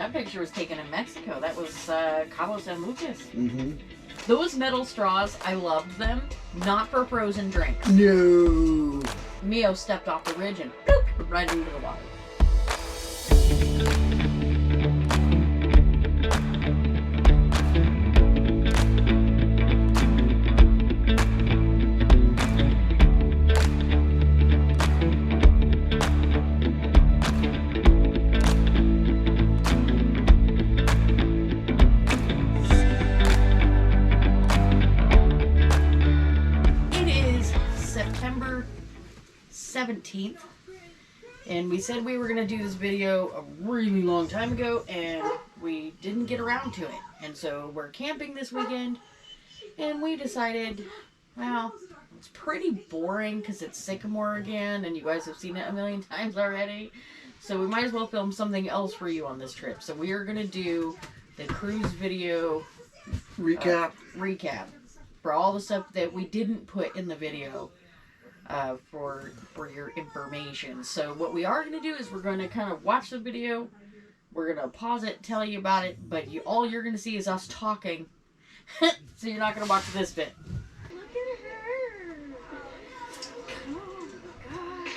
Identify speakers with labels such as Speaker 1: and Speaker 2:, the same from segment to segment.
Speaker 1: That picture was taken in Mexico. That was Cabo San Lucas.
Speaker 2: Mm-hmm.
Speaker 1: Those metal straws, I loved them. Not for frozen drinks.
Speaker 2: No.
Speaker 1: Mio stepped off the ridge and bloop, right into the water. September 17th, and we said we were going to do this video a really long time ago, and we didn't get around to it. And so we're camping this weekend, and we decided, well, it's pretty boring because it's Sycamore again, and you guys have seen it a million times already, so we might as well film something else for you on this trip. So we are going to do the cruise video recap for all the stuff that we didn't put in the video. For your information. So what we are going to do is we're going to kind of watch the video. We're going to pause it, tell you about it, but all you're going to see is us talking. So you're not going to watch this bit. Look at her. Oh my gosh.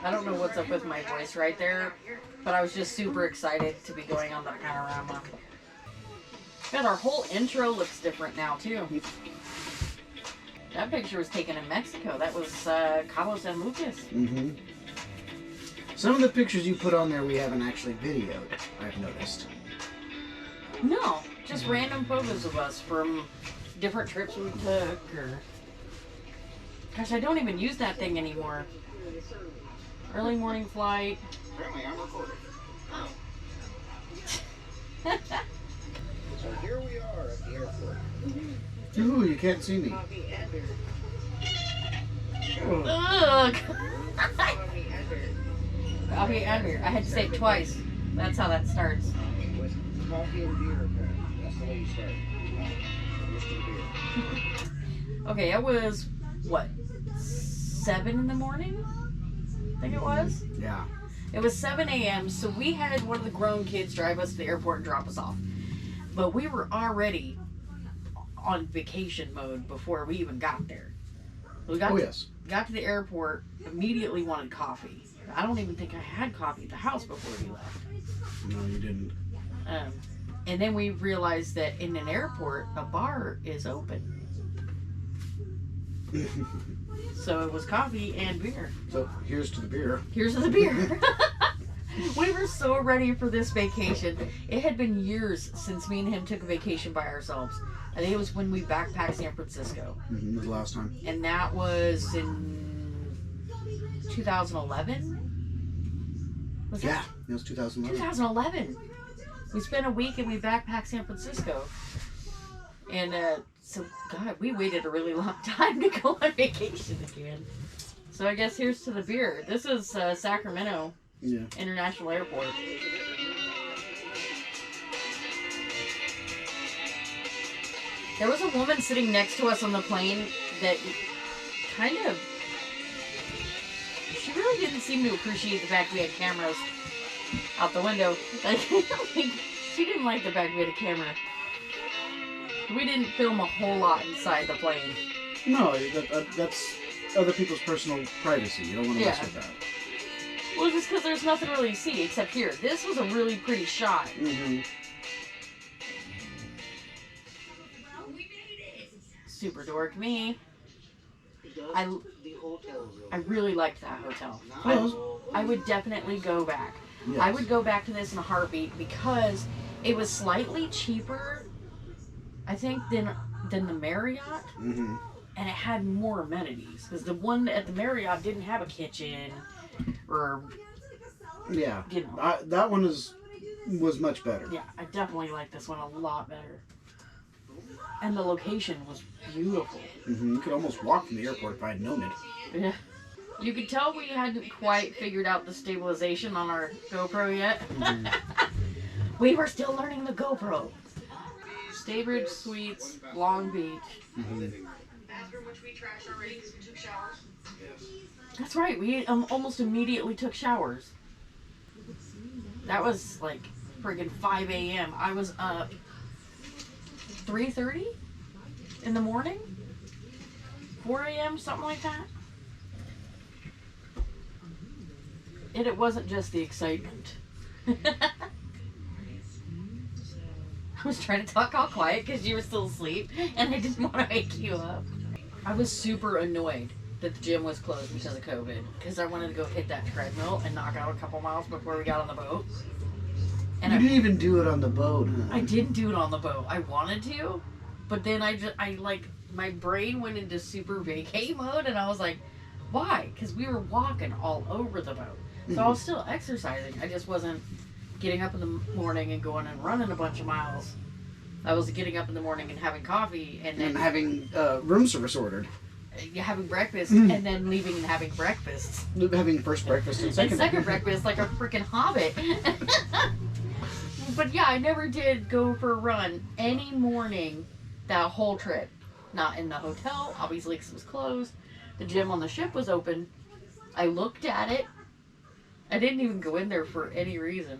Speaker 1: I don't know what's up with my voice right there, but I was just super excited to be going on that panorama. God, our whole intro looks different now too. That picture was taken in Mexico. That was Cabo San Lucas.
Speaker 2: Mm-hmm. Some of the pictures you put on there we haven't actually videoed, I've noticed.
Speaker 1: No, just random photos of us from different trips we took. Or... Gosh, I don't even use that thing anymore. Early morning flight.
Speaker 3: Apparently I'm recording. So here we are at the airport.
Speaker 2: Ooh, you can't see me.
Speaker 1: Ugh. Coffee and beer. I had to say it twice. That's how that starts.
Speaker 3: With coffee and beer, that's the way you start. Whiskey and beer.
Speaker 1: Okay, it was, what, 7 in the morning? I think it was?
Speaker 2: Yeah.
Speaker 1: It was 7 a.m., so we had one of the grown kids drive us to the airport and drop us off. But we were already on vacation mode before we even got there. We got got to the airport, immediately wanted coffee. I don't even think I had coffee at the house before we left.
Speaker 2: No, you didn't.
Speaker 1: And then we realized that in an airport, a bar is open. So it was coffee and beer.
Speaker 2: So here's to the beer.
Speaker 1: Here's to the beer. We were so ready for this vacation. It had been years since me and him took a vacation by ourselves. I think it was when we backpacked San Francisco.
Speaker 2: Mm-hmm, the last time.
Speaker 1: And that was in 2011? Was
Speaker 2: yeah,
Speaker 1: that?
Speaker 2: it was 2011.
Speaker 1: 2011. We spent a week and we backpacked San Francisco. And so, God, we waited a really long time to go on vacation again. So I guess here's to the beer. This is Sacramento International Airport. There was a woman sitting next to us on the plane that kind of... She really didn't seem to appreciate the fact we had cameras out the window. Like, she didn't like the fact we had a camera. We didn't film a whole lot inside the plane.
Speaker 2: No, that's other people's personal privacy. You don't want to mess with that.
Speaker 1: Well, just because there's nothing really to see except here. This was a really pretty shot.
Speaker 2: Mm-hmm.
Speaker 1: Super dork me. I really liked that hotel. I would definitely go back.
Speaker 2: Yes.
Speaker 1: I would go back to this in a heartbeat because it was slightly cheaper, I think, than the Marriott.
Speaker 2: Mm-hmm.
Speaker 1: And it had more amenities because the one at the Marriott didn't have a kitchen or...
Speaker 2: Yeah,
Speaker 1: you know.
Speaker 2: that one was much better.
Speaker 1: Yeah, I definitely like this one a lot better. And the location was beautiful.
Speaker 2: Mm-hmm. You could almost walk from the airport if I had known it.
Speaker 1: Yeah. You could tell we hadn't quite figured out the stabilization on our GoPro yet. Mm-hmm. We were still learning the GoPro. Staybridge Suites, Long Beach.
Speaker 2: Mm-hmm.
Speaker 3: Bathroom, which we trashed already because we took showers. Yes.
Speaker 1: That's right. We almost immediately took showers. That was like friggin' 5 a.m. I was up 3:30 in the morning, 4 a.m., something like that. And it wasn't just the excitement. I was trying to talk all quiet because you were still asleep, and I didn't want to wake you up. I was super annoyed that the gym was closed because of COVID, because I wanted to go hit that treadmill and knock out a couple miles before we got on the boat. And
Speaker 2: you didn't even do it on the boat, huh?
Speaker 1: I didn't do it on the boat. I wanted to, but then my brain went into super vacay mode, and I was like, why? Because we were walking all over the boat. So I was still exercising. I just wasn't getting up in the morning and going and running a bunch of miles. I was getting up in the morning and having coffee and then
Speaker 2: having room service ordered.
Speaker 1: Having breakfast and then leaving and having breakfast.
Speaker 2: Having first breakfast and
Speaker 1: second breakfast like a freaking hobbit. But yeah, I never did go for a run any morning that whole trip. Not in the hotel, obviously because it was closed. The gym on the ship was open. I looked at it. I didn't even go in there for any reason.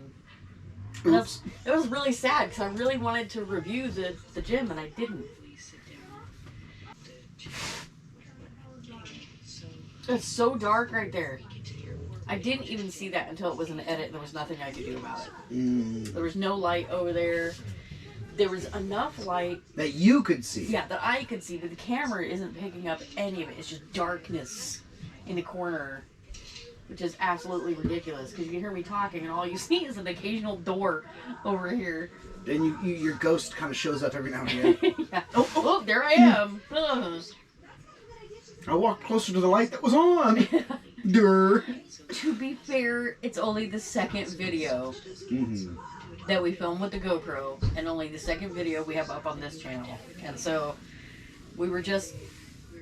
Speaker 1: It was really sad because I really wanted to review the gym and I didn't. It's so dark right there. I didn't even see that until it was an edit and there was nothing I could do about it. There was no light over there. There was enough light
Speaker 2: that you could see.
Speaker 1: Yeah, that I could see, but the camera isn't picking up any of it. It's just darkness in the corner, which is absolutely ridiculous because you can hear me talking and all you see is an occasional door over here.
Speaker 2: And your ghost kind of shows up every now and again.
Speaker 1: Yeah. Oh, there I am.
Speaker 2: I walked closer to the light that was on. Durr.
Speaker 1: To be fair, it's only the second video that we filmed with the GoPro, and only the second video we have up on this channel. And so, we were just...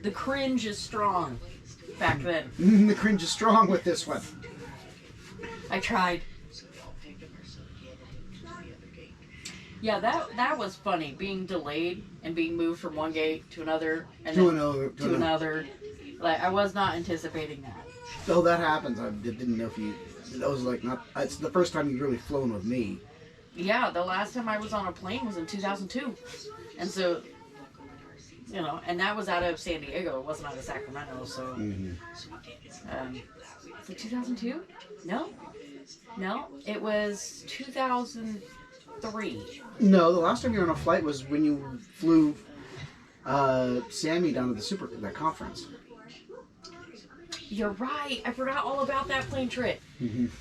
Speaker 1: The cringe is strong back then.
Speaker 2: The cringe is strong with this one.
Speaker 1: I tried. Yeah, that was funny. Being delayed and being moved from one gate to another, and
Speaker 2: to
Speaker 1: another. Like, I was not anticipating that.
Speaker 2: So that happens. I didn't know if you... That was like not... It's the first time you've really flown with me.
Speaker 1: Yeah, the last time I was on a plane was in 2002. And so, you know, and that was out of San Diego. It wasn't out of Sacramento, so... Was it 2002? No. No, it was 2003.
Speaker 2: No, the last time you were on a flight was when you flew Sammy down to that conference.
Speaker 1: You're right. I forgot all about that plane trip.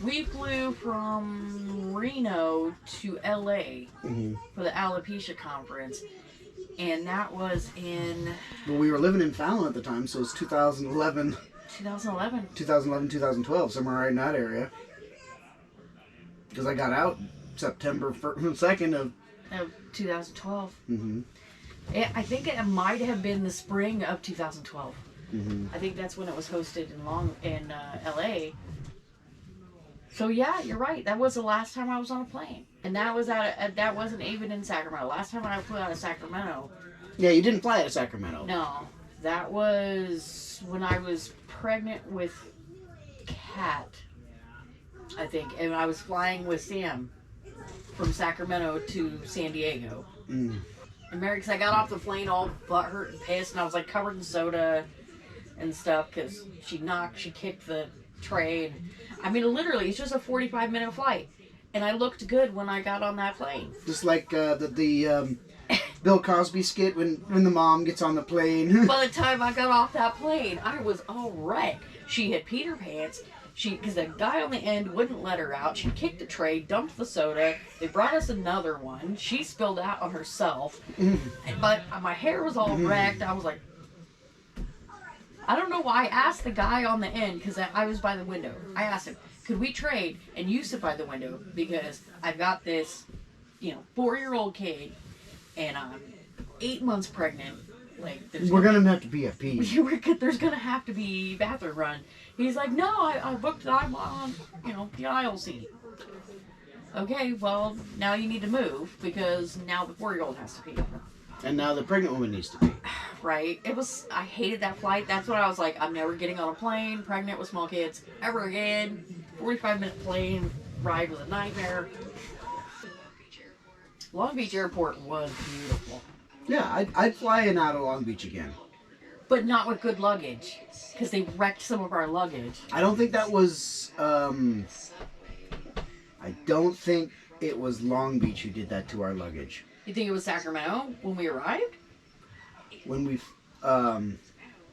Speaker 1: We flew from Reno to LA for the Alopecia conference, and that was in...
Speaker 2: Well, we were living in Fallon at the time, so it was 2011.
Speaker 1: 2011.
Speaker 2: 2011, 2012, somewhere right in that area. Because I got out September 2nd of
Speaker 1: 2012. I think it might have been the spring of 2012. I think that's when it was hosted in LA. So yeah, you're right. That was the last time I was on a plane, and that was that wasn't even in Sacramento. Last time I flew out of Sacramento.
Speaker 2: Yeah, you didn't fly out of Sacramento.
Speaker 1: No, that was when I was pregnant with Kat, I think, and I was flying with Sam from Sacramento to San Diego. And Mary, because I got off the plane all butthurt and pissed, and I was like covered in soda and stuff because she kicked the tray. And I mean, literally, it's just a 45-minute flight, and I looked good when I got on that plane.
Speaker 2: Just like the Bill Cosby skit when the mom gets on the plane.
Speaker 1: By the time I got off that plane, I was all wrecked. She had peed her pants. Because the guy on the end wouldn't let her out. She kicked the tray, dumped the soda. They brought us another one. She spilled out on herself. But my hair was all wrecked. I was like, I don't know why. I asked the guy on the end, because I was by the window. I asked him, could we trade and you sit by the window? Because I've got this, 4-year-old kid, and I'm 8 months pregnant. Like,
Speaker 2: we're gonna have to be a pee.
Speaker 1: There's gonna have to be bathroom run. He's like, no, I booked. I'm on, the aisle seat. Okay, well, now you need to move because now the 4-year-old has to pee.
Speaker 2: And now the pregnant woman needs to pee.
Speaker 1: Right. I hated that flight. That's when I was like, I'm never getting on a plane, pregnant with small kids, ever again. 45-minute plane ride was a nightmare. Long Beach Airport was beautiful.
Speaker 2: Yeah, I'd fly in out of Long Beach again.
Speaker 1: But not with good luggage. Because they wrecked some of our luggage.
Speaker 2: I don't think that was, I don't think it was Long Beach who did that to our luggage.
Speaker 1: You think it was Sacramento when we arrived?
Speaker 2: When we,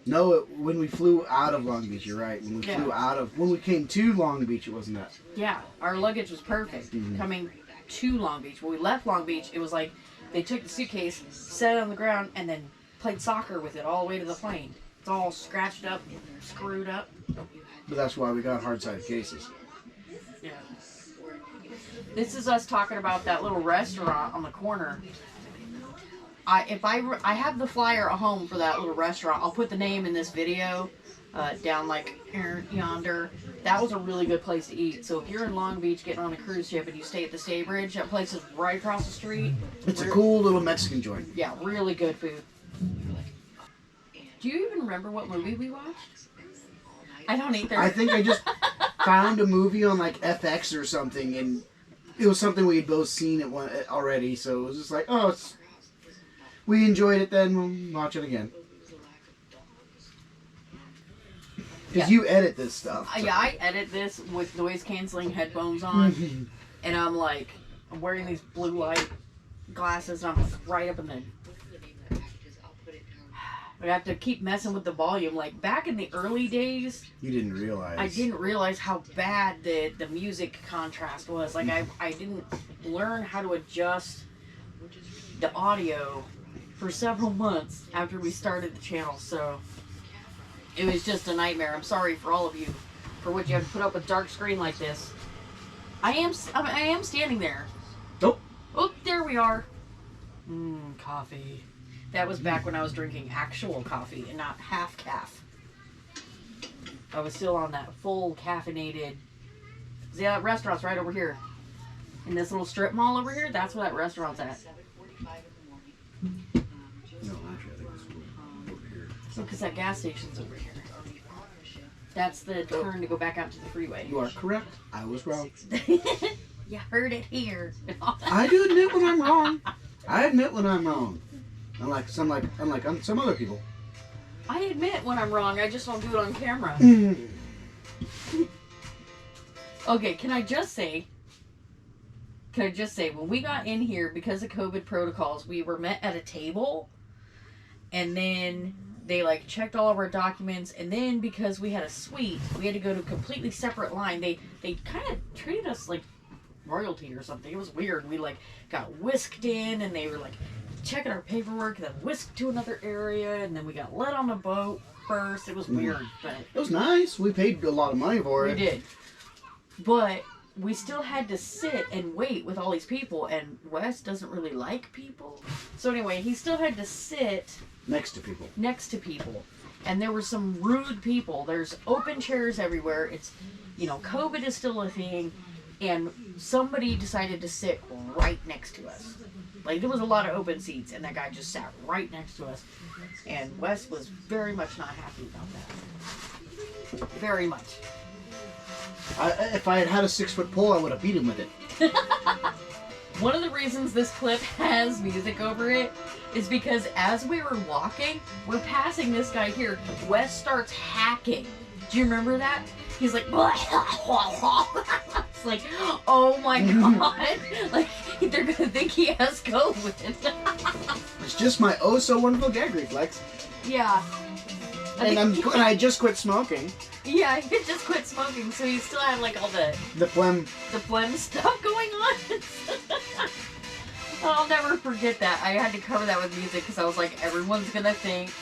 Speaker 2: no, when we flew out of Long Beach, you're right. When we flew when we came to Long Beach, it wasn't that.
Speaker 1: Yeah, our luggage was perfect. Coming to Long Beach. When we left Long Beach, it was like they took the suitcase, set it on the ground, and then played soccer with it all the way to the plane. It's all scratched up, screwed up.
Speaker 2: But that's why we got hard-sided cases.
Speaker 1: Yeah. This is us talking about that little restaurant on the corner. I have the flyer at home for that little restaurant. I'll put the name in this video down like yonder. That was a really good place to eat. So if you're in Long Beach getting on a cruise ship and you stay at the Stay Bridge, that place is right across the street.
Speaker 2: It's a cool little Mexican joint.
Speaker 1: Yeah, really good food. Do you even remember what movie we watched? I don't either.
Speaker 2: I think I just found a movie on like FX or something, and it was something we had both seen it already. So it was just like, oh, we enjoyed it. Then we'll watch it again. Because you edit this stuff. So.
Speaker 1: Yeah, I edit this with noise canceling headphones on, and I'm wearing these blue light glasses, and I'm right up in the. I have to keep messing with the volume. Like back in the early days,
Speaker 2: you didn't realize.
Speaker 1: I didn't realize how bad the music contrast was. Like I didn't learn how to adjust the audio for several months after we started the channel. So it was just a nightmare. I'm sorry for all of you for what you have to put up with dark screen like this. I am standing there.
Speaker 2: Nope.
Speaker 1: Oh, there we are. Coffee. That was back when I was drinking actual coffee and not half calf. I was still on that full caffeinated. See, that restaurant's right over here. In this little strip mall over here, that's where that restaurant's at.
Speaker 2: No, actually, I think it's over here.
Speaker 1: So, because that gas station's over here. That's the turn to go back out to the freeway.
Speaker 2: You are correct. I was wrong.
Speaker 1: You heard it here.
Speaker 2: I do admit when I'm wrong. I admit when I'm wrong. Unlike some other people.
Speaker 1: I admit when I'm wrong, I just don't do it on camera. Okay, can I just say, when we got in here, because of COVID protocols, we were met at a table, and then they checked all of our documents, and then because we had a suite, we had to go to a completely separate line. They kind of treated us like royalty or something. It was weird. We got whisked in, and they were checking our paperwork, and then whisked to another area, and then we got let on the boat first. It was weird, but
Speaker 2: it was nice. We paid a lot of money for it.
Speaker 1: We did, but we still had to sit and wait with all these people, and Wes doesn't really like people. So anyway, he still had to sit
Speaker 2: next to people,
Speaker 1: and there were some rude people. There's open chairs everywhere. It's, COVID is still a thing, and somebody decided to sit right next to us. There was a lot of open seats, and that guy just sat right next to us. And Wes was very much not happy about that. Very much.
Speaker 2: If I had had a 6-foot pole, I would have beat him with it.
Speaker 1: One of the reasons this clip has music over it is because as we were walking, we're passing this guy here. Wes starts hacking. Do you remember that? He's like, it's like, oh my god. They're going to think he has COVID.
Speaker 2: It's just my oh so wonderful gag reflex.
Speaker 1: Yeah.
Speaker 2: And I just quit smoking.
Speaker 1: Yeah, he just quit smoking, so he still had all
Speaker 2: the
Speaker 1: phlegm stuff going on. I'll never forget that. I had to cover that with music because I was like, everyone's gonna think,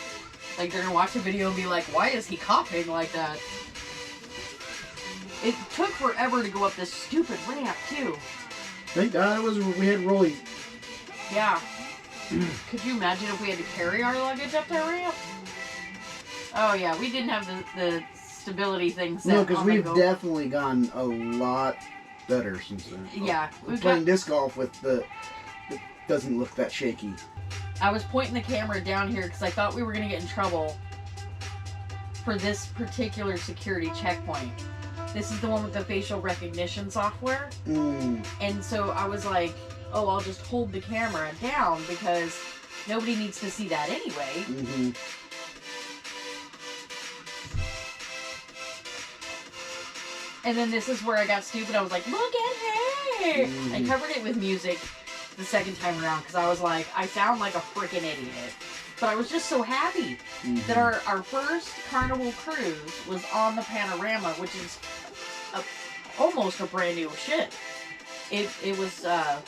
Speaker 1: they're gonna watch the video and be like, why is he coughing like that? It took forever to go up this stupid ramp too.
Speaker 2: Thank God we had rolling.
Speaker 1: Yeah. Could you imagine if we had to carry our luggage up that ramp? Oh yeah, we didn't have the stability thing set.
Speaker 2: No, because we've definitely gone a lot better since then.
Speaker 1: Yeah.
Speaker 2: We're playing disc golf with it doesn't look that shaky.
Speaker 1: I was pointing the camera down here because I thought we were going to get in trouble for this particular security checkpoint. This is the one with the facial recognition software. And so I was like, oh, I'll just hold the camera down because nobody needs to see that anyway.
Speaker 2: Mm-hmm.
Speaker 1: And then this is where I got stupid. I was like, look at her!
Speaker 2: Mm-hmm.
Speaker 1: I covered it with music the second time around because I was like, I sound like a freaking idiot. But I was just so happy that our first Carnival cruise was on the Panorama, which is almost a brand new ship. It was, I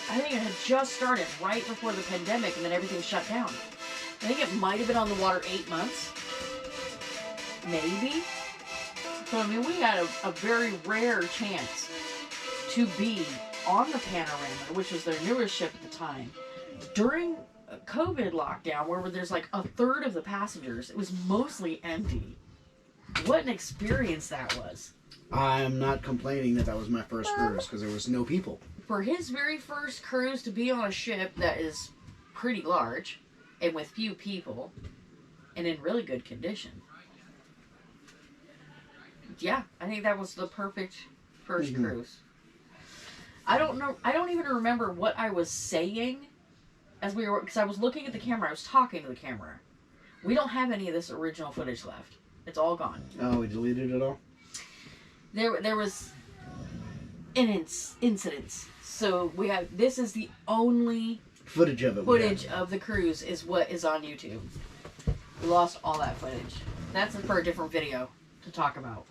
Speaker 1: think it had just started right before the pandemic and then everything shut down. I think it might have been on the water 8 months. Maybe. So, I mean, we had a very rare chance to be on the Panorama, which was their newest ship at the time, during a COVID lockdown where there's like a third of the passengers. It was mostly empty. What an experience that was.
Speaker 2: I'm not complaining that was my first cruise because there was no people.
Speaker 1: For his very first cruise to be on a ship that is pretty large and with few people and in really good condition. Yeah, I think that was the perfect first cruise. I don't know. I don't even remember what I was saying as we were, because I was looking at the camera. I was talking to the camera. We don't have any of this original footage left. It's all gone.
Speaker 2: Oh, we deleted it all?
Speaker 1: There was an incident. So we have, this is the only
Speaker 2: footage of it.
Speaker 1: Footage of the cruise is what is on YouTube. We lost all that footage. That's for a different video to talk about.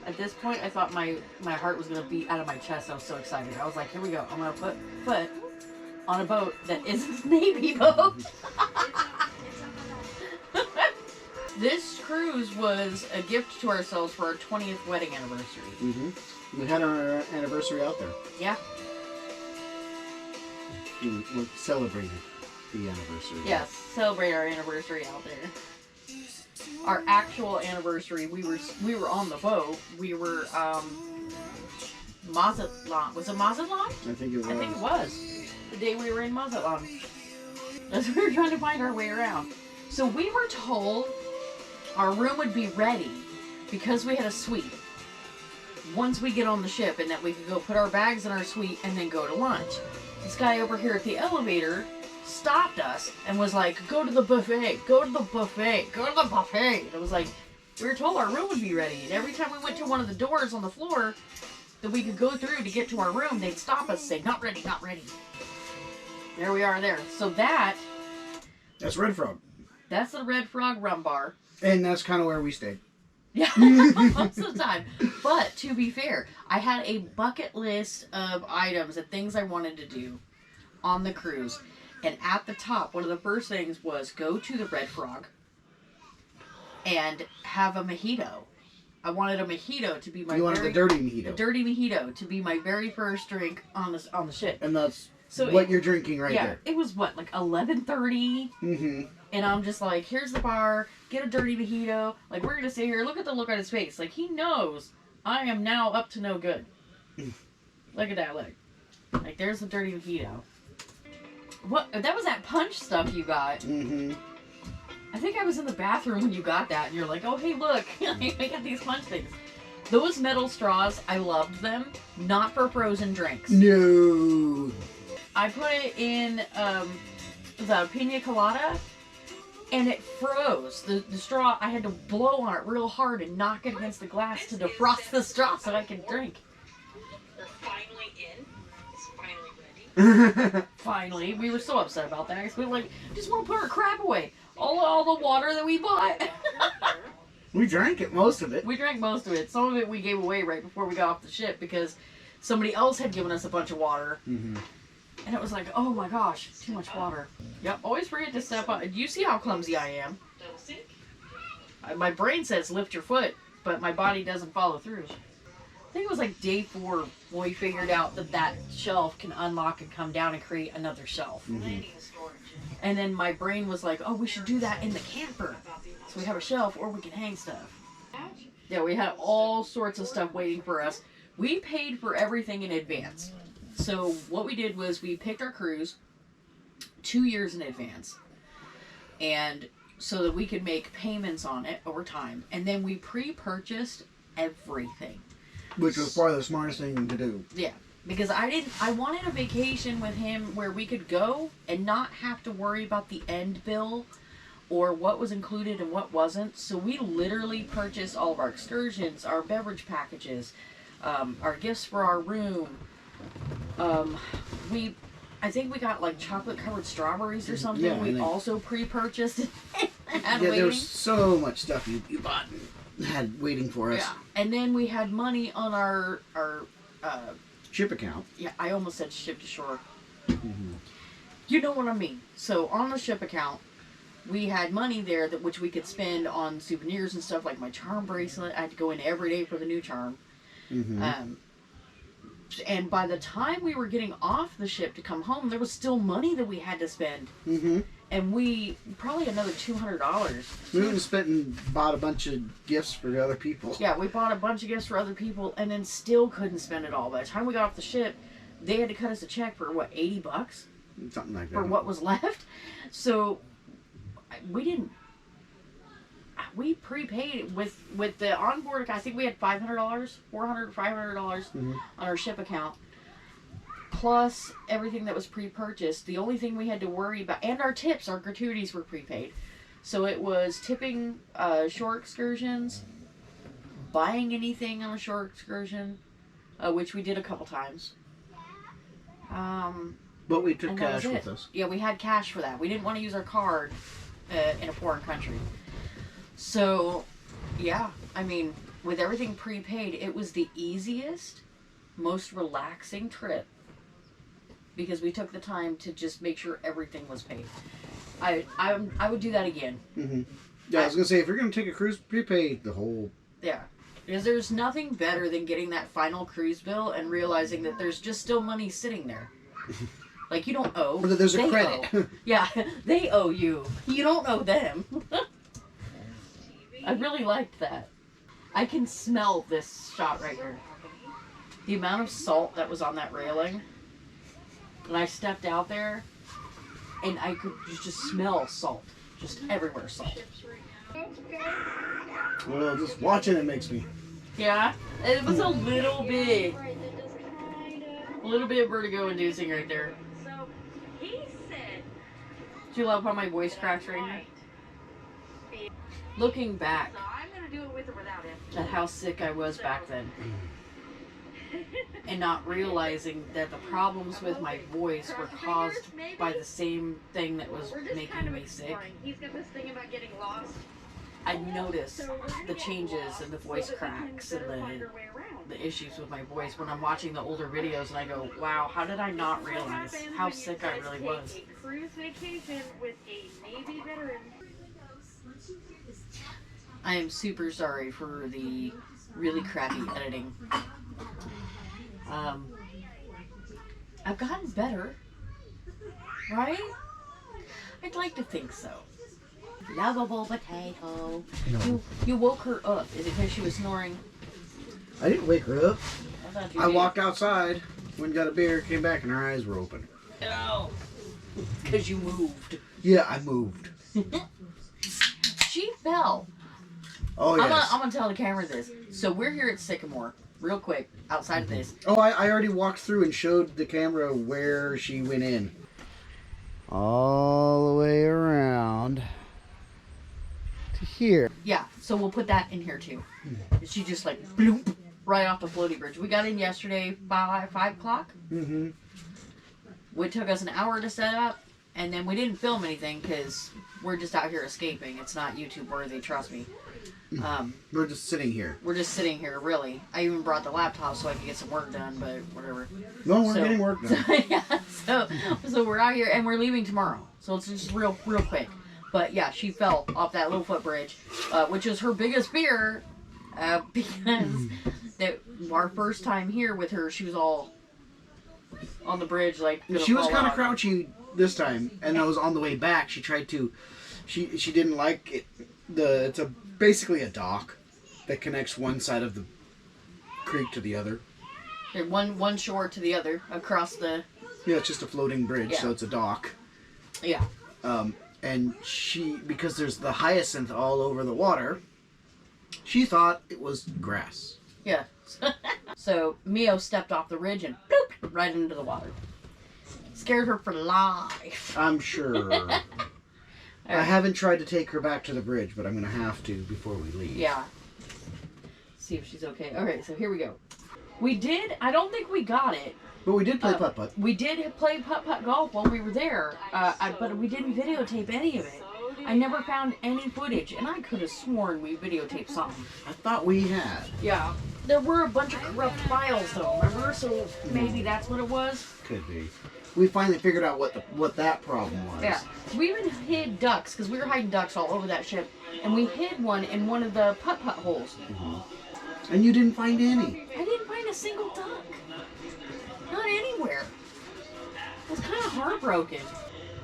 Speaker 1: At this point, I thought my heart was going to beat out of my chest. I was so excited. I was like, here we go. I'm going to put foot on a boat that isn't a Navy boat. This cruise was a gift to ourselves for our 20th wedding anniversary.
Speaker 2: Mm-hmm. We had our anniversary out there.
Speaker 1: Yeah.
Speaker 2: We celebrated the anniversary.
Speaker 1: Yes, celebrate our anniversary out there. Our actual anniversary, we were on the boat. We were Mazatlan. Was it Mazatlan?
Speaker 2: I think it was.
Speaker 1: I think it was. The day we were in Mazatlan. As we were trying to find our way around. So we were told our room would be ready because we had a suite once we get on the ship, and that we could go put our bags in our suite and then go to lunch. This guy over here at the elevator stopped us and was like, go to the buffet, go to the buffet, go to the buffet. And it was like, we were told our room would be ready. And every time we went to one of the doors on the floor that we could go through to get to our room, they'd stop us and say, not ready, not ready. There we are there. So that's
Speaker 2: Red Frog.
Speaker 1: That's the Red Frog Rum Bar.
Speaker 2: And that's kind of where we stayed.
Speaker 1: Yeah, most of the time. But to be fair, I had a bucket list of items and things I wanted to do on the cruise. And at the top, one of the first things was go to the Red Frog and have a mojito. I wanted a mojito to be my
Speaker 2: You wanted the dirty mojito.
Speaker 1: The dirty mojito to be my very first drink on the ship.
Speaker 2: And that's what you're drinking right there.
Speaker 1: Yeah, it was what, like 11:30?
Speaker 2: Mm-hmm.
Speaker 1: And I'm just like, here's the bar, get a dirty mojito. Like, we're gonna sit here, look at the look on his face. Like, he knows I am now up to no good. Look at that look. Like, there's the dirty mojito. What? That was that punch stuff you got.
Speaker 2: Mm-hmm.
Speaker 1: I think I was in the bathroom when you got that, and you're like, oh, hey, look. I got these punch things. Those metal straws, I loved them. Not for frozen drinks.
Speaker 2: No.
Speaker 1: I put it in the pina colada, and it froze. The straw, I had to blow on it real hard and knock it against the glass to defrost the straw so I could drink.
Speaker 4: We're finally in. It's finally ready.
Speaker 1: Finally. We were so upset about that because we were like, just want to put our crap away. All the water that we bought.
Speaker 2: We drank it, most of it.
Speaker 1: We drank most of it. Some of it we gave away right before we got off the ship because somebody else had given us a bunch of water.
Speaker 2: Mm-hmm.
Speaker 1: And it was like, oh my gosh, too much water. Yep, always forget to step on. Do you see how clumsy I am?
Speaker 4: Double sink.
Speaker 1: My brain says lift your foot, but my body doesn't follow through. I think it was like day 4 when we figured out that shelf can unlock and come down and create another shelf.
Speaker 2: Mm-hmm.
Speaker 4: Landing storage.
Speaker 1: And then my brain was like, oh, we should do that in the camper. So we have a shelf or we can hang stuff. Yeah, we had all sorts of stuff waiting for us. We paid for everything in advance. So what we did was we picked our cruise 2 years in advance. And so that we could make payments on it over time. And then we pre-purchased everything.
Speaker 2: Which was probably the smartest thing to do.
Speaker 1: Yeah. Because I wanted a vacation with him where we could go and not have to worry about the end bill or what was included and what wasn't. So we literally purchased all of our excursions, our beverage packages, our gifts for our room. I think we got like chocolate covered strawberries or something.
Speaker 2: Yeah,
Speaker 1: we also pre-purchased. And
Speaker 2: there
Speaker 1: waiting.
Speaker 2: was so much stuff you bought and had waiting for us.
Speaker 1: Yeah, and then we had money on our
Speaker 2: Chip account.
Speaker 1: yeah, I almost said ship to shore.
Speaker 2: Mm-hmm.
Speaker 1: You know what I mean. So on the ship account, we had money there that which we could spend on souvenirs and stuff like my charm bracelet. I had to go in every day for the new charm.
Speaker 2: Mm-hmm.
Speaker 1: And by the time we were getting off the ship to come home, there was still money that we had to spend.
Speaker 2: Mm-hmm.
Speaker 1: And we probably another $200.
Speaker 2: We went and spent and bought a bunch of gifts for other people.
Speaker 1: Yeah, we bought a bunch of gifts for other people, and then still couldn't spend it all. By the time we got off the ship, they had to cut us a check for what, $80
Speaker 2: Something like that.
Speaker 1: for what was left. So we didn't. We prepaid with the onboard. I think we had $500, $500 on our ship account. Plus everything that was pre-purchased. The only thing we had to worry about, and our tips, our gratuities were prepaid. So it was tipping shore excursions, buying anything on a shore excursion, which we did a couple times.
Speaker 2: But we took
Speaker 1: And that was
Speaker 2: cash
Speaker 1: it.
Speaker 2: with us.
Speaker 1: Yeah, we had cash for that. We didn't want to use our card in a foreign country. So, yeah, I mean, with everything prepaid, it was the easiest, most relaxing trip. Because we took the time to just make sure everything was paid. I would do that again.
Speaker 2: Mm-hmm. Yeah, I was gonna say, if you're gonna take a cruise, prepay the whole.
Speaker 1: Yeah, because there's nothing better than getting that final cruise bill and realizing that there's just still money sitting there. Like you don't owe.
Speaker 2: Or that there's a
Speaker 1: they
Speaker 2: credit.
Speaker 1: owe. Yeah, they owe you. You don't owe them. I really liked that. I can smell this shot right here. The amount of salt that was on that railing. When I stepped out there, and I could just smell salt. Just everywhere salt.
Speaker 2: Well, just watching it makes me.
Speaker 1: Yeah, it was a little bit vertigo inducing right there.
Speaker 4: So he said,
Speaker 1: Do you love how my voice cracks right here? Looking back
Speaker 4: so I'm gonna do it with or without him.
Speaker 1: at how sick I was back then, and not realizing that the problems with my voice were caused by the same thing that was
Speaker 4: We're just
Speaker 1: making
Speaker 4: kind of
Speaker 1: me sick,
Speaker 4: exploring. He's got this thing about getting lost.
Speaker 1: I noticed
Speaker 4: So we're gonna
Speaker 1: the
Speaker 4: get
Speaker 1: changes
Speaker 4: lost
Speaker 1: and the
Speaker 4: so
Speaker 1: voice
Speaker 4: that we can
Speaker 1: cracks and
Speaker 4: better find our way around.
Speaker 1: the issues with my voice when I'm watching the older videos and I go, wow, how did I not
Speaker 4: This is what
Speaker 1: realize
Speaker 4: happens
Speaker 1: how
Speaker 4: when you
Speaker 1: sick I
Speaker 4: decide to
Speaker 1: really
Speaker 4: take
Speaker 1: was?
Speaker 4: A cruise vacation with a Navy veteran.
Speaker 1: I am super sorry for the really crappy editing. I've gotten better, right? I'd like to think so. Lovable potato.
Speaker 2: No.
Speaker 1: You woke her up. Is it because she was snoring?
Speaker 2: I didn't wake her up.
Speaker 1: I thought you
Speaker 2: I
Speaker 1: did.
Speaker 2: walked outside, went and got a beer, came back, and her eyes were open.
Speaker 1: No. Because you moved.
Speaker 2: Yeah, I moved.
Speaker 1: She fell.
Speaker 2: Oh, yes.
Speaker 1: I'm gonna tell the camera this. So we're here at Sycamore, real quick, outside of this.
Speaker 2: Oh, I already walked through and showed the camera where she went in. All the way around to here.
Speaker 1: Yeah, so we'll put that in here too. She just like bloop right off the floaty bridge. We got in yesterday by 5 o'clock.
Speaker 2: Mm-hmm.
Speaker 1: It took us an hour to set up, and then we didn't film anything because we're just out here escaping. It's not YouTube worthy, trust me.
Speaker 2: We're just sitting here.
Speaker 1: We're just sitting here, really. I even brought the laptop so I could get some work done, but whatever.
Speaker 2: No, we're
Speaker 1: So-
Speaker 2: getting work done.
Speaker 1: Yeah, so we're out here and we're leaving tomorrow. So it's just real quick. But yeah, she fell off that little footbridge, which was her biggest fear, because that our first time here with her, she was all on the bridge, like gonna
Speaker 2: She was
Speaker 1: fall
Speaker 2: kind of
Speaker 1: out.
Speaker 2: crouchy this time, and I was on the way back. She tried to. She didn't like it. It's basically a dock that connects one side of the creek to the other.
Speaker 1: One shore to the other across the.
Speaker 2: Yeah, it's just a floating bridge,
Speaker 1: Yeah.
Speaker 2: so it's a dock.
Speaker 1: Yeah.
Speaker 2: And she, because there's the hyacinth all over the water, she thought it was grass.
Speaker 1: Yeah. So Mio stepped off the ridge and bloop, right into the water. Scared her for life.
Speaker 2: I'm sure. I haven't tried to take her back to the bridge, but I'm going to have to before we leave.
Speaker 1: Yeah. See if she's okay. Okay, so here we go. We did, I don't think we got it.
Speaker 2: But we did play putt-putt.
Speaker 1: We did play putt-putt golf while we were there, but we didn't videotape any of it. I never found any footage, and I could have sworn we videotaped something.
Speaker 2: I thought we had.
Speaker 1: Yeah. There were a bunch of corrupt files, though, remember? So maybe that's what it was?
Speaker 2: Could be. We finally figured out what that problem was.
Speaker 1: Yeah. We even hid ducks, because we were hiding ducks all over that ship, and we hid one in one of the putt-putt holes.
Speaker 2: Mm-hmm. And you didn't find any.
Speaker 1: I didn't find a single duck. Not anywhere. I was kind of heartbroken.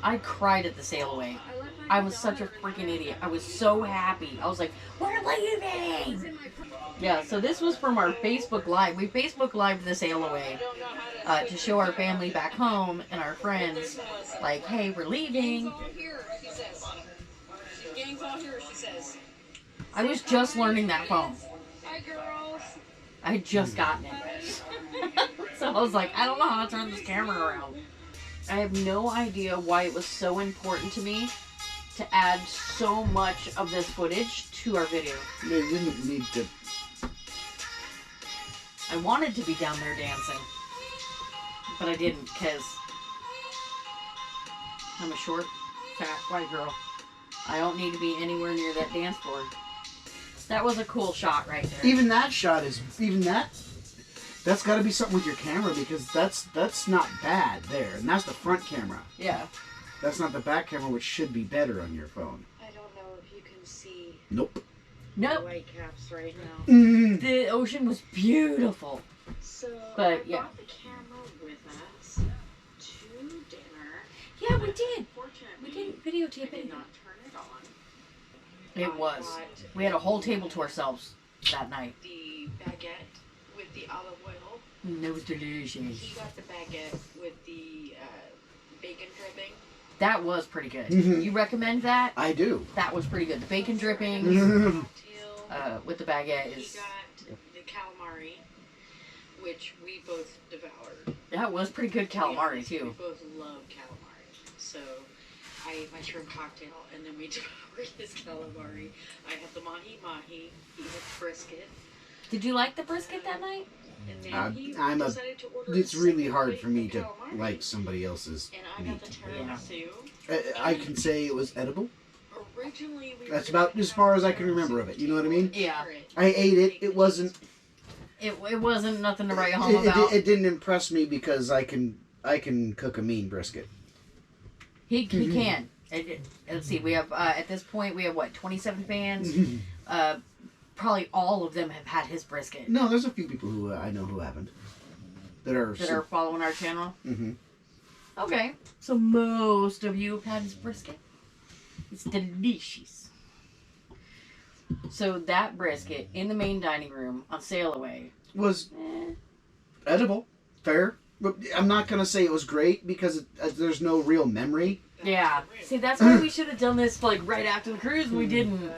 Speaker 1: I cried at the sail away. I was such a freaking idiot. I was so happy. I was like, we're leaving! Yeah, so this was from our Facebook Live. We Facebook Lived the sail away to show our family back home and our friends, like, hey, we're leaving. I was just learning that phone.
Speaker 4: Hi, girls.
Speaker 1: I had just gotten it. So I was like, I don't know how to turn this camera around. I have no idea why it was so important to me to add so much of this footage to our video.
Speaker 2: They didn't need to.
Speaker 1: I wanted to be down there dancing, but I didn't because I'm a short, fat, white girl. I don't need to be anywhere near that dance floor. That was a cool shot right there.
Speaker 2: Even that shot is that's got to be something with your camera, because that's not bad there, and that's the front camera.
Speaker 1: Yeah.
Speaker 2: That's not the back camera, which should be better on your phone.
Speaker 4: I don't know if you can see
Speaker 2: Nope.
Speaker 4: the
Speaker 1: Nope.
Speaker 4: white caps right now.
Speaker 2: Mm.
Speaker 1: The ocean was beautiful.
Speaker 4: So
Speaker 1: But,
Speaker 4: I
Speaker 1: yeah.
Speaker 4: brought the camera with us to dinner.
Speaker 1: Yeah, we did.
Speaker 4: Fortunately,
Speaker 1: We didn't videotape
Speaker 4: I did
Speaker 1: it.
Speaker 4: not turn it on.
Speaker 1: It was. We had a whole table to ourselves that night.
Speaker 4: The baguette with the olive oil.
Speaker 1: And it was delicious.
Speaker 4: He got the baguette with the bacon dripping.
Speaker 1: That was pretty good.
Speaker 2: Mhm.
Speaker 1: You recommend that?
Speaker 2: I do.
Speaker 1: That was pretty good. The bacon drippings
Speaker 4: Cocktail.
Speaker 1: with the baguette
Speaker 4: He
Speaker 1: is...
Speaker 4: got the calamari, which we both devoured.
Speaker 1: That was pretty good calamari,
Speaker 4: We
Speaker 1: too.
Speaker 4: both love calamari. So I ate my shrimp cocktail, and then we devoured his calamari. I had the mahi-mahi. He had brisket.
Speaker 1: Did you like the brisket that night?
Speaker 4: And then he
Speaker 2: I'm a.
Speaker 4: decided to order
Speaker 2: It's
Speaker 4: a
Speaker 2: really
Speaker 4: second
Speaker 2: hard
Speaker 4: plate
Speaker 2: for me
Speaker 4: of
Speaker 2: to
Speaker 4: calamari.
Speaker 2: like somebody else's
Speaker 4: And I got
Speaker 2: meat.
Speaker 4: the tiramisu.
Speaker 2: I can say it was edible.
Speaker 4: Originally, we
Speaker 2: That's
Speaker 4: were gonna
Speaker 2: about as
Speaker 4: have
Speaker 2: far as I can
Speaker 4: tiramisu
Speaker 2: remember of it. You know what I mean?
Speaker 1: Yeah.
Speaker 2: I ate it. It wasn't.
Speaker 1: It wasn't nothing to write home about.
Speaker 2: It didn't impress me because I can cook a mean brisket.
Speaker 1: He can. Let's see. We have at this point we have what 27 fans. Probably all of them have had his brisket
Speaker 2: No, there's a few people who I know who haven't. That are.
Speaker 1: that are following our channel.
Speaker 2: Mhm.
Speaker 1: Okay, so most of you have had his brisket. It's delicious. So that brisket in the main dining room on sail away.
Speaker 2: Was edible, fair. But I'm not gonna say it was great because there's no real memory.
Speaker 1: Yeah. See, that's why we should have done this like right after the cruise. We didn't.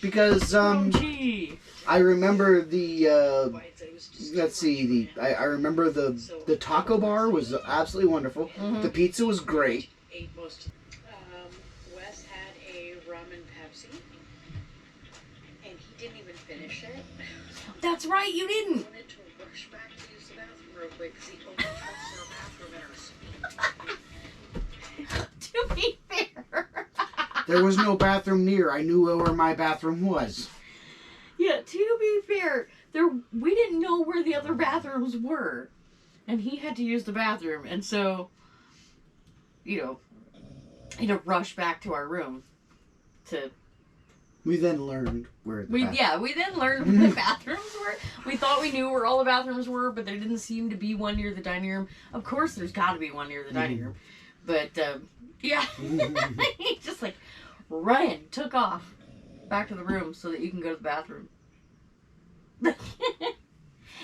Speaker 2: Because
Speaker 1: Gee.
Speaker 2: I remember the let's see I remember the taco bar was absolutely wonderful.
Speaker 1: Mhm.
Speaker 2: The pizza was great.
Speaker 4: ate most. Wes had a rum and Pepsi, and he didn't even finish it.
Speaker 1: That's right. You
Speaker 4: He
Speaker 1: didn't.
Speaker 4: wanted to rush back to use the bathroom real quick because he almost went to the bathroom in our suite.
Speaker 1: To be fair.
Speaker 2: There was no bathroom near. I knew where my bathroom was.
Speaker 1: Yeah, to be fair, we didn't know where the other bathrooms were. And he had to use the bathroom, and so, he had to rush back to our room to...
Speaker 2: We then learned where the
Speaker 1: We
Speaker 2: bathroom.
Speaker 1: then learned where the bathrooms were. We thought we knew where all the bathrooms were, but there didn't seem to be one near the dining room. Of course, there's got to be one near the dining room. But, yeah. He just, took off back to the room so that you can go to the bathroom.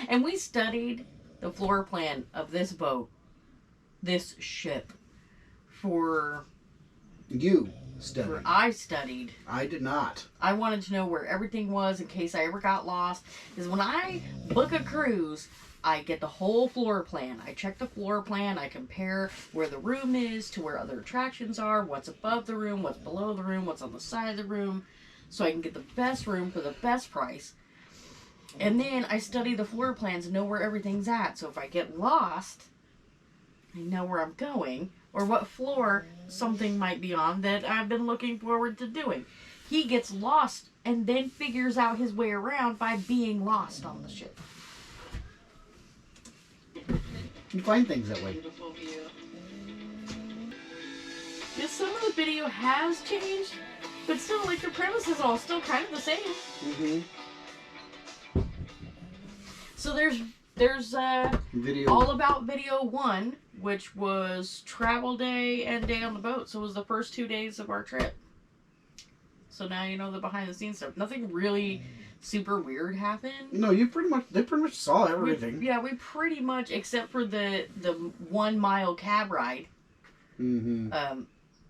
Speaker 1: And we studied the floor plan of this boat, this ship, for...
Speaker 2: You Studied.
Speaker 1: where I studied.
Speaker 2: I did not.
Speaker 1: I wanted to know where everything was in case I ever got lost. Because when I book a cruise, I get the whole floor plan. I check the floor plan. I compare where the room is to where other attractions are, what's above the room, what's below the room, what's on the side of the room, so I can get the best room for the best price. And then I study the floor plans and know where everything's at. So if I get lost, I know where I'm going or what floor something might be on that I've been looking forward to doing. He gets lost and then figures out his way around by being lost on the ship.
Speaker 2: You find things that way.
Speaker 4: Beautiful view.
Speaker 1: Yeah, some of the video has changed, but still, like, the premise is all still kind of the same.
Speaker 2: Mm-hmm.
Speaker 1: So there's
Speaker 2: Video.
Speaker 1: all about video 1, which was travel day and day on the boat. So it was the first 2 days of our trip. So now you know the behind the scenes stuff. Nothing really super weird happened.
Speaker 2: No, they pretty much saw everything.
Speaker 1: We pretty much, except for the 1 mile cab ride.
Speaker 2: Mm-hmm.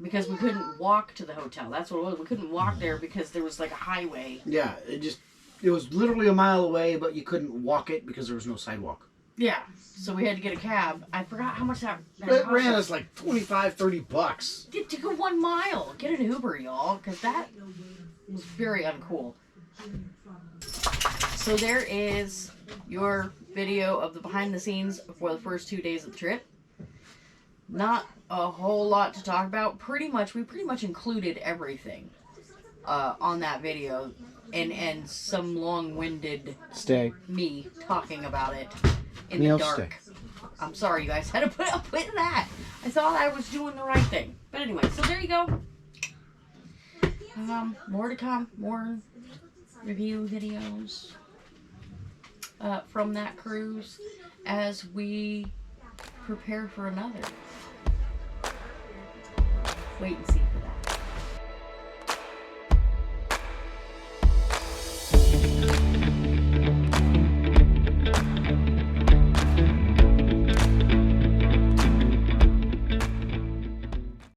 Speaker 1: Because we couldn't walk to the hotel. That's what it was. We couldn't walk there because there was like a highway.
Speaker 2: Yeah, it was literally a mile away, but you couldn't walk it because there was no sidewalk.
Speaker 1: Yeah, so we had to get a cab. I forgot how much that
Speaker 2: It
Speaker 1: cost
Speaker 2: ran
Speaker 1: us.
Speaker 2: us like $25-$30.
Speaker 1: To go 1 mile. Get an Uber, y'all, because that was very uncool. So there is your video of the behind the scenes for the first 2 days of the trip. Not a whole lot to talk about. We pretty much included everything on that video, and some long-winded me talking about it in the dark. I'm sorry, you guys had to put up with that. I thought I was doing the right thing, but anyway. So there you go. More to come. More review videos from that cruise as we prepare for another. Wait and see.